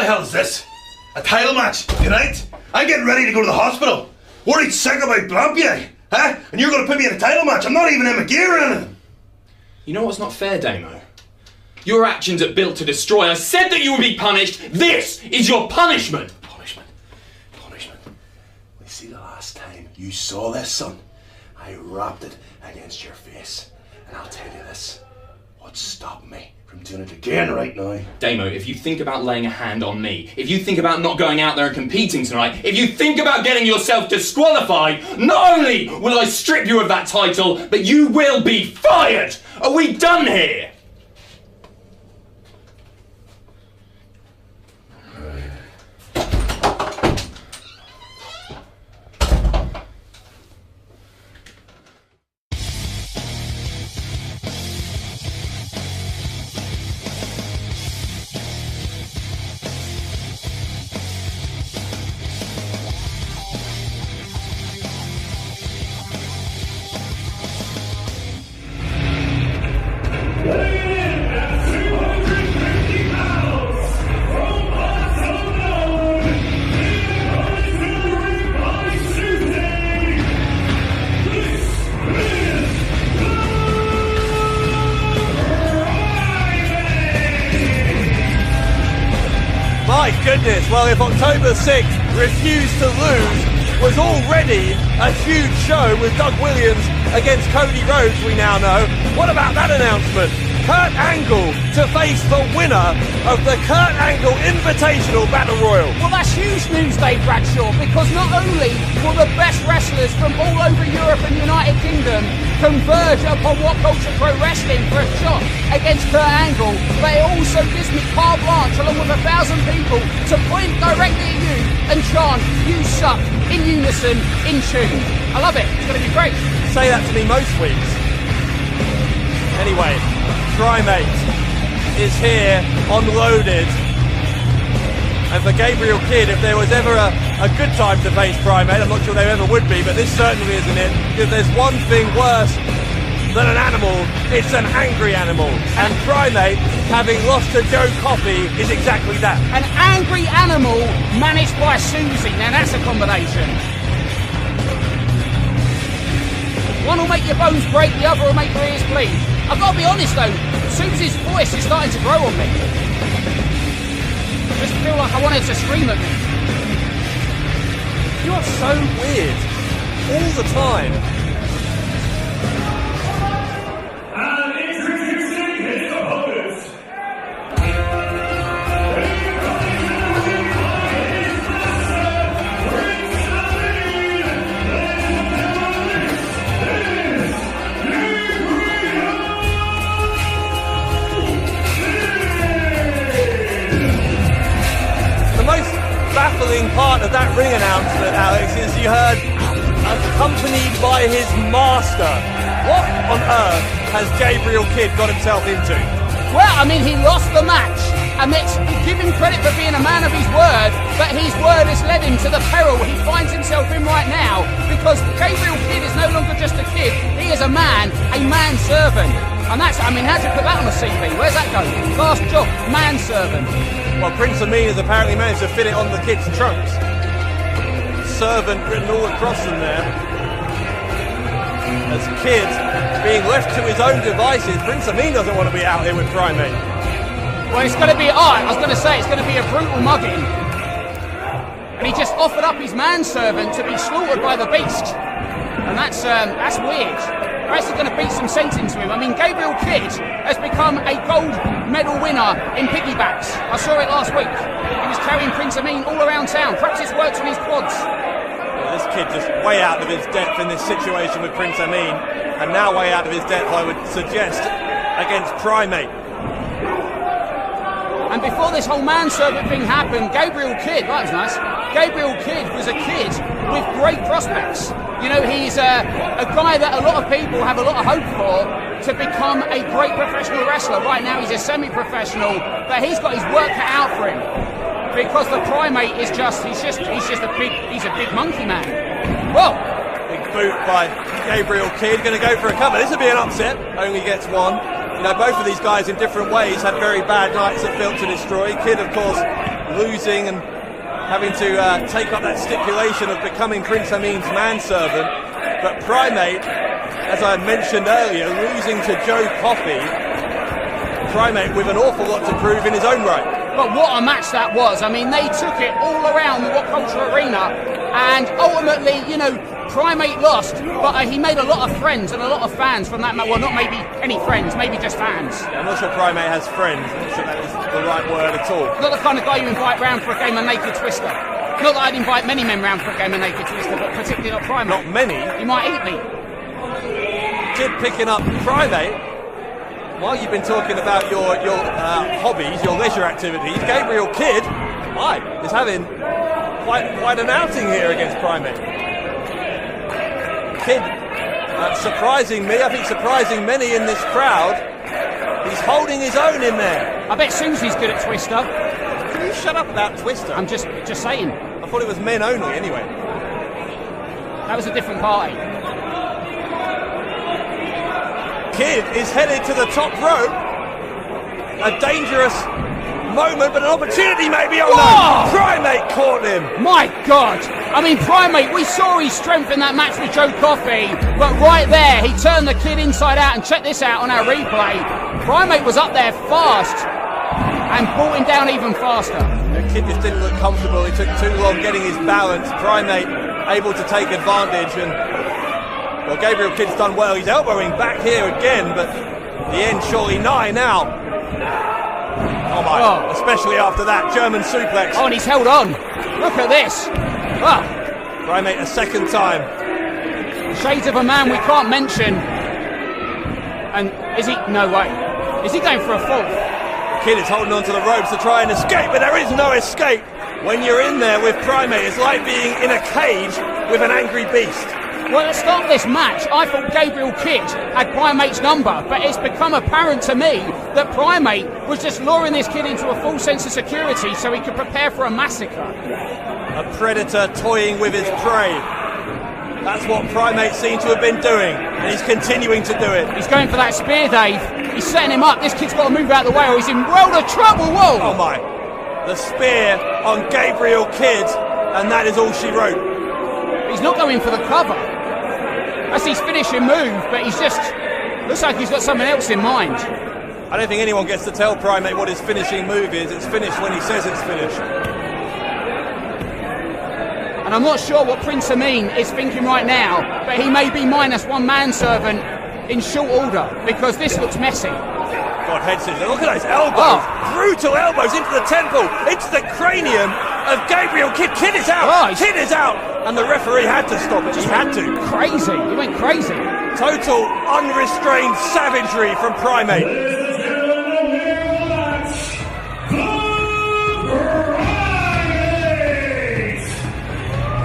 the hell is this? A title match tonight? I'm getting ready to go to the hospital. Worried sick about Blampier, huh? And you're going to put me in a title match? I'm not even in my gear or anything. You know what's not fair, Damo? Your actions are built to destroy. I said that you would be punished. This is your punishment. Punishment. We see the last time you saw this, son, I wrapped it against your face. And I'll tell you this, what's stopping me from doing it again right now? Damo, if you think about laying a hand on me, if you think about not going out there and competing tonight, if you think about getting yourself disqualified, not only will I strip you of that title, but you will be fired! Are we done here? My goodness, well, if October 6th refused to lose was already a huge show with Doug Williams against Cody Rhodes, we now know. What about that announcement? Kurt Angle to face the winner of the Kurt Angle Invitational Battle Royal. Well, that's huge news, Dave Bradshaw, because not only will the best wrestlers from all over Europe and the United Kingdom converge upon What Culture Pro Wrestling for a shot against Kurt Angle, but it also gives me carte blanche along with 1,000 people to point directly at you and chant, "You suck," in unison, in tune. I love it. It's going to be great. Say that to me most weeks. Anyway, Primate is here, unloaded. And for Gabriel Kidd, if there was ever a good time to face Primate, I'm not sure there ever would be, but this certainly isn't it. Because there's one thing worse than an animal, it's an angry animal. And Primate, having lost to Joe Coffey, is exactly that. An angry animal managed by Susie. Now that's a combination. One will make your bones break, the other will make your ears bleed. I've got to be honest though, Susie's voice is starting to grow on me. I just feel like I want her to scream at me. You are so weird. All the time. And introducing his opponents. The most baffling part of that ring announcement, Alex, is you heard accompanied by his master. What on earth has Gabriel Kidd got himself into? Well, I mean, he lost the match, and let's give him credit for being a man of his word, but his word has led him to the peril he finds himself in right now, because Gabriel Kidd is no longer just a kid, he is a manservant. And that's, I mean, how do you put that on a CV? Where's that go? Last job, manservant. Well, Prince Amin has apparently managed to fit it on the kid's trunks. Servant written all across them there. As Kidd being left to his own devices, Prince Amin doesn't want to be out here with Primate. Well, it's going to be, I was going to say, it's going to be a brutal mugging. And he just offered up his manservant to be slaughtered by the beast. And that's weird. They're actually going to beat some sense into him. I mean, Gabriel Kidd has become a gold medal winner in piggybacks. I saw it last week. He was carrying Prince Amin all around town. Perhaps it's worked on his quads. Well, this kid just way out of his depth in this situation with Prince Amin. And now way out of his depth, I would suggest, against Primate. And before this whole manservant thing happened, Gabriel Kidd, that was nice, Gabriel Kidd was a kid with great prospects. You know, he's a guy that a lot of people have a lot of hope for to become a great professional wrestler. Right now he's a semi-professional, but he's got his work cut out for him. Because the Primate is just, he's a big monkey man. Whoa! Big boot by Gabriel Kidd, going to go for a cover. This would be an upset, only gets one. You know, both of these guys in different ways had very bad nights at Built to Destroy. Kidd, of course, losing and having to take up that stipulation of becoming Prince Amin's manservant. But Primate, as I mentioned earlier, losing to Joe Coffey. Primate with an awful lot to prove in his own right. But what a match that was. I mean, they took it all around the What Culture Arena, and ultimately, you know, Primate lost, but he made a lot of friends and a lot of fans from that match. Well, not maybe any friends, maybe just fans. I'm not sure Primate has friends. I'm not sure that is the right word at all. Not the kind of guy you invite round for a game of Naked Twister. Not that I'd invite many men round for a game of Naked Twister, but particularly not Primate. Not many? He might eat me. Kid picking up Primate. While you've been talking about your hobbies, your leisure activities, Gabriel Kidd, is having quite an outing here against Primate. Kidd surprising me, I think surprising many in this crowd. He's holding his own in there. I bet Susie's good at Twister. Can you shut up about Twister? I'm just saying. I thought it was men only anyway. That was a different party. Kidd is headed to the top rope. A dangerous moment, but an opportunity maybe. Oh no! Primate caught him. My God! I mean, Primate, we saw his strength in that match with Joe Coffey, but right there, he turned the Kid inside out, and check this out on our replay. Primate was up there fast and brought him down even faster. The Kid just didn't look comfortable. He took too long getting his balance. Primate able to take advantage, and well, Gabriel Kidd's done well. He's elbowing back here again, but the end surely nigh now. Oh my, especially after that German suplex. Oh, and he's held on. Look at this. Oh. Primate a second time. Shades of a man we can't mention. And is he? No way. Is he going for a fourth? Kidd is holding on to the ropes to try and escape, but there is no escape. When you're in there with Primate, it's like being in a cage with an angry beast. Well, at the start of this match, I thought Gabriel Kidd had Primate's number, but it's become apparent to me that Primate was just luring this kid into a full sense of security so he could prepare for a massacre. A predator toying with his prey. That's what Primate seemed to have been doing, and he's continuing to do it. He's going for that spear, Dave. He's setting him up. This kid's got to move out of the way or he's in world of trouble. Whoa! Oh my. The spear on Gabriel Kidd, and that is all she wrote. He's not going for the cover. That's his finishing move, but he's just... looks like he's got something else in mind. I don't think anyone gets to tell Primate what his finishing move is. It's finished when he says it's finished. And I'm not sure what Prince Amin is thinking right now, but he may be minus one manservant in short order, because this looks messy. God, head scissors. Look at those elbows. Brutal elbows into the temple, into the cranium of Gabriel Kidd. Kidd is out. Kidd is out. And the referee had to stop it. He had to. Crazy. He went crazy. Total unrestrained savagery from Primate.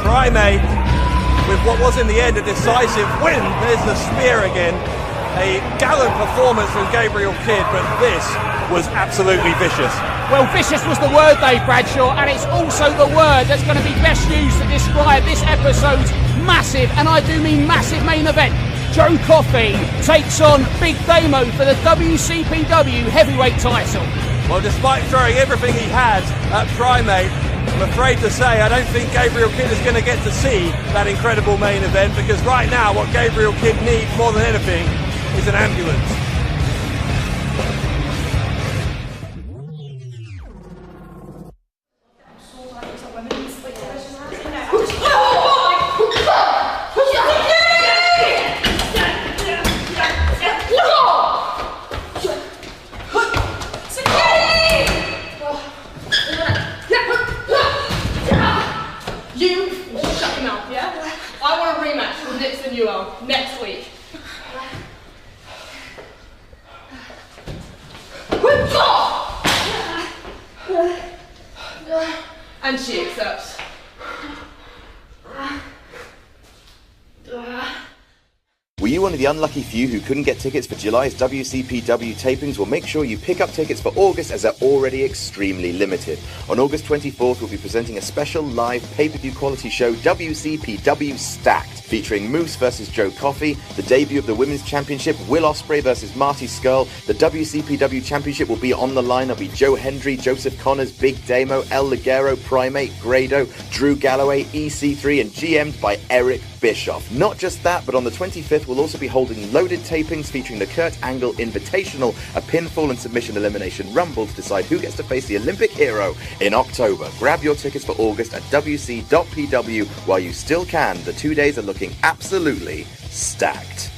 Primate, with what was in the end a decisive win. There's the spear again. A gallant performance from Gabriel Kidd, but this was absolutely vicious. Well, vicious was the word, Dave Bradshaw, and it's also the word that's going to be best used to describe this episode's massive, and I do mean massive, main event. Joe Coffey takes on Big Damo for the WCPW heavyweight title. Well, despite throwing everything he had at Primate, I'm afraid to say I don't think Gabriel Kidd is going to get to see that incredible main event, because right now what Gabriel Kidd needs more than anything is an ambulance. Next week. And she accepts. Were you one of the unlucky few who couldn't get tickets for July's WCPW tapings? Well, make sure you pick up tickets for August, as they're already extremely limited. On August 24th, we'll be presenting a special live pay-per-view quality show, WCPW Stacked. featuring Moose versus Joe Coffey, the debut of the Women's Championship, Will Ospreay versus Marty Scurll. The WCPW Championship will be on the line. There'll be Joe Hendry, Joseph Connors, Big Damo, El Ligero, Primate, Grado, Drew Galloway, EC3, and GM'd by Eric Bischoff. Not just that, but on the 25th, we'll also be holding loaded tapings featuring the Kurt Angle Invitational, a pinfall and submission elimination rumble to decide who gets to face the Olympic hero in October. Grab your tickets for August at wc.pw while you still can. The 2 days are looking absolutely stacked.